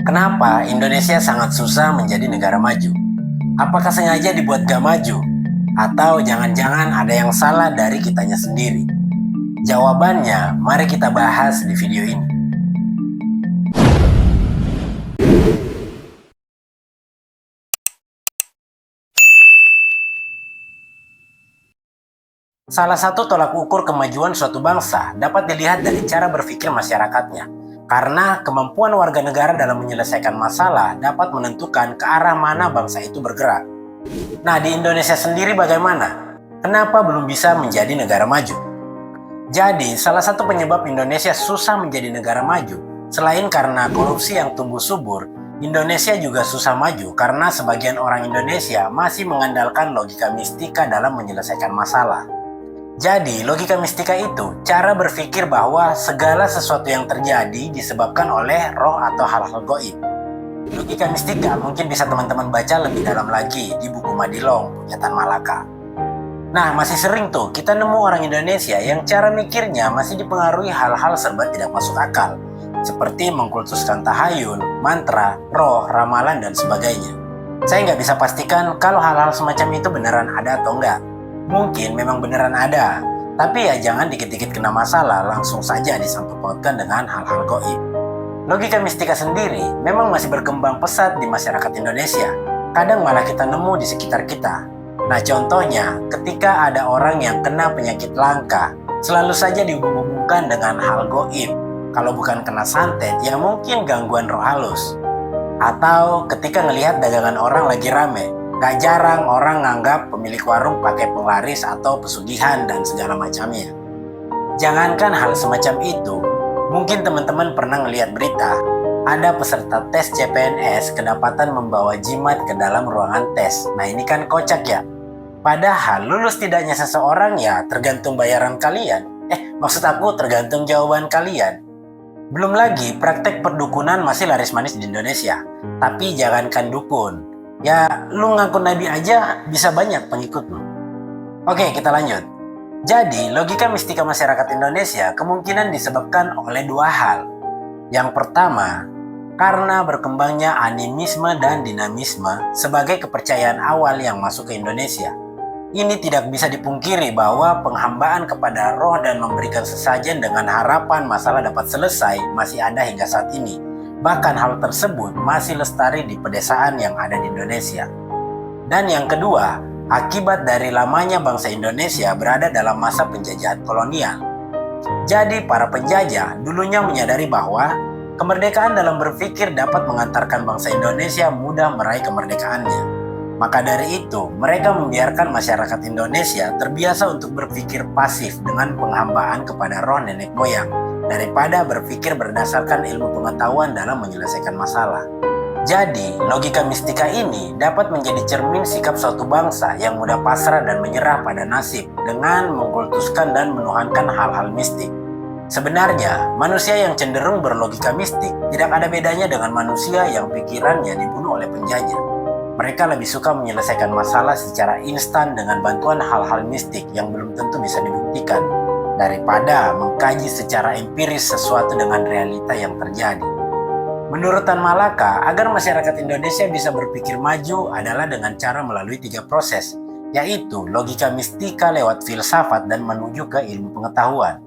Kenapa Indonesia sangat susah menjadi negara maju? Apakah sengaja dibuat gak maju? Atau jangan-jangan ada yang salah dari kitanya sendiri? Jawabannya, mari kita bahas di video ini. Salah satu tolak ukur kemajuan suatu bangsa dapat dilihat dari cara berpikir masyarakatnya. Karena kemampuan warga negara dalam menyelesaikan masalah dapat menentukan ke arah mana bangsa itu bergerak. Nah, di Indonesia sendiri bagaimana? Kenapa belum bisa menjadi negara maju? Jadi, salah satu penyebab Indonesia susah menjadi negara maju, selain karena korupsi yang tumbuh subur, Indonesia juga susah maju karena sebagian orang Indonesia masih mengandalkan logika mistika dalam menyelesaikan masalah. Jadi, logika mistika itu cara berpikir bahwa segala sesuatu yang terjadi disebabkan oleh roh atau hal-hal goib. Logika mistika mungkin bisa teman-teman baca lebih dalam lagi di buku Madilong punya Tan Malaka. Nah, masih sering tuh kita nemu orang Indonesia yang cara mikirnya masih dipengaruhi hal-hal serba tidak masuk akal, seperti mengkultuskan tahayul, mantra, roh, ramalan, dan sebagainya. Saya nggak bisa pastikan kalau hal-hal semacam itu beneran ada atau enggak. Mungkin memang beneran ada, tapi ya jangan dikit-dikit kena masalah langsung saja disangkut pautkan dengan hal-hal goib. Logika mistika sendiri memang masih berkembang pesat di masyarakat Indonesia. Kadang malah kita nemu di sekitar kita. Nah, contohnya ketika ada orang yang kena penyakit langka, selalu saja dihubung-hubungkan dengan hal goib. Kalau bukan kena santet, ya mungkin gangguan roh halus. Atau ketika ngelihat dagangan orang lagi rame, gak jarang orang nganggap pemilik warung pakai penglaris atau pesugihan dan segala macamnya. Jangankan hal semacam itu, mungkin teman-teman pernah ngelihat berita, ada peserta tes CPNS kedapatan membawa jimat ke dalam ruangan tes. Nah, ini kan kocak ya. Padahal lulus tidaknya seseorang ya tergantung bayaran kalian. Maksud aku tergantung jawaban kalian. Belum lagi praktek perdukunan masih laris manis di Indonesia. Tapi jangankan dukun, ya lu ngaku nabi aja bisa banyak pengikut lu. Oke, kita lanjut. Jadi, logika mistika masyarakat Indonesia kemungkinan disebabkan oleh dua hal. Yang pertama, karena berkembangnya animisme dan dinamisme sebagai kepercayaan awal yang masuk ke Indonesia. Ini tidak bisa dipungkiri bahwa penghambaan kepada roh dan memberikan sesajen dengan harapan masalah dapat selesai masih ada hingga saat ini. Bahkan hal tersebut masih lestari di pedesaan yang ada di Indonesia. Dan yang kedua, akibat dari lamanya bangsa Indonesia berada dalam masa penjajahan kolonial. Jadi para penjajah dulunya menyadari bahwa kemerdekaan dalam berpikir dapat mengantarkan bangsa Indonesia mudah meraih kemerdekaannya. Maka dari itu, mereka membiarkan masyarakat Indonesia terbiasa untuk berpikir pasif dengan penghambaan kepada roh nenek moyang, daripada berpikir berdasarkan ilmu pengetahuan dalam menyelesaikan masalah. Jadi, logika mistika ini dapat menjadi cermin sikap suatu bangsa yang mudah pasrah dan menyerah pada nasib dengan mengkultuskan dan menuhankan hal-hal mistik. Sebenarnya, manusia yang cenderung berlogika mistik tidak ada bedanya dengan manusia yang pikirannya dibunuh oleh penjajah. Mereka lebih suka menyelesaikan masalah secara instan dengan bantuan hal-hal mistik yang belum tentu bisa dibuktikan, daripada mengkaji secara empiris sesuatu dengan realita yang terjadi. Menurut Tan Malaka, agar masyarakat Indonesia bisa berpikir maju adalah dengan cara melalui 3 proses, yaitu logika mistika lewat filsafat dan menuju ke ilmu pengetahuan.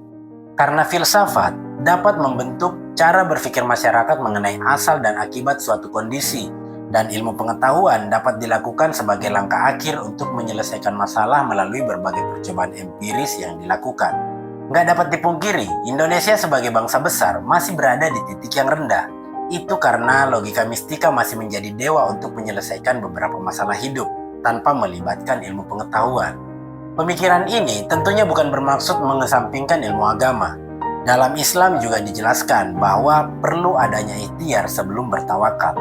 Karena filsafat dapat membentuk cara berpikir masyarakat mengenai asal dan akibat suatu kondisi, dan ilmu pengetahuan dapat dilakukan sebagai langkah akhir untuk menyelesaikan masalah melalui berbagai percobaan empiris yang dilakukan. Nggak dapat dipungkiri, Indonesia sebagai bangsa besar masih berada di titik yang rendah. Itu karena logika mistika masih menjadi dewa untuk menyelesaikan beberapa masalah hidup tanpa melibatkan ilmu pengetahuan. Pemikiran ini tentunya bukan bermaksud mengesampingkan ilmu agama. Dalam Islam juga dijelaskan bahwa perlu adanya ikhtiar sebelum bertawakal.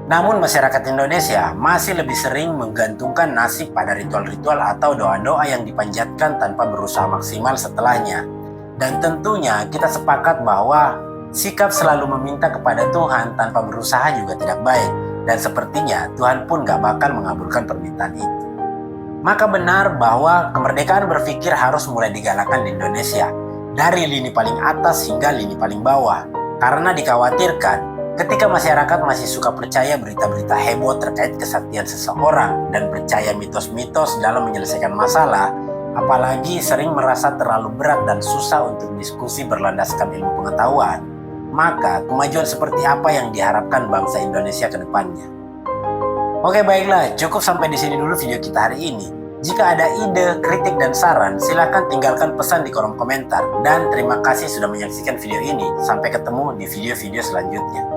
Namun masyarakat Indonesia masih lebih sering menggantungkan nasib pada ritual-ritual atau doa-doa yang dipanjatkan tanpa berusaha maksimal setelahnya. Dan tentunya kita sepakat bahwa sikap selalu meminta kepada Tuhan tanpa berusaha juga tidak baik. Dan sepertinya Tuhan pun gak bakal mengabulkan permintaan itu. Maka benar bahwa kemerdekaan berpikir harus mulai digalakan di Indonesia. Dari lini paling atas hingga lini paling bawah. Karena dikhawatirkan Ketika masyarakat masih suka percaya berita-berita heboh terkait kesaktian seseorang dan percaya mitos-mitos dalam menyelesaikan masalah, apalagi sering merasa terlalu berat dan susah untuk diskusi berlandaskan ilmu pengetahuan, maka kemajuan seperti apa yang diharapkan bangsa Indonesia ke depannya? Oke, baiklah, cukup sampai di sini dulu video kita hari ini. Jika ada ide, kritik, dan saran, silahkan tinggalkan pesan di kolom komentar. Dan terima kasih sudah menyaksikan video ini. Sampai ketemu di video-video selanjutnya.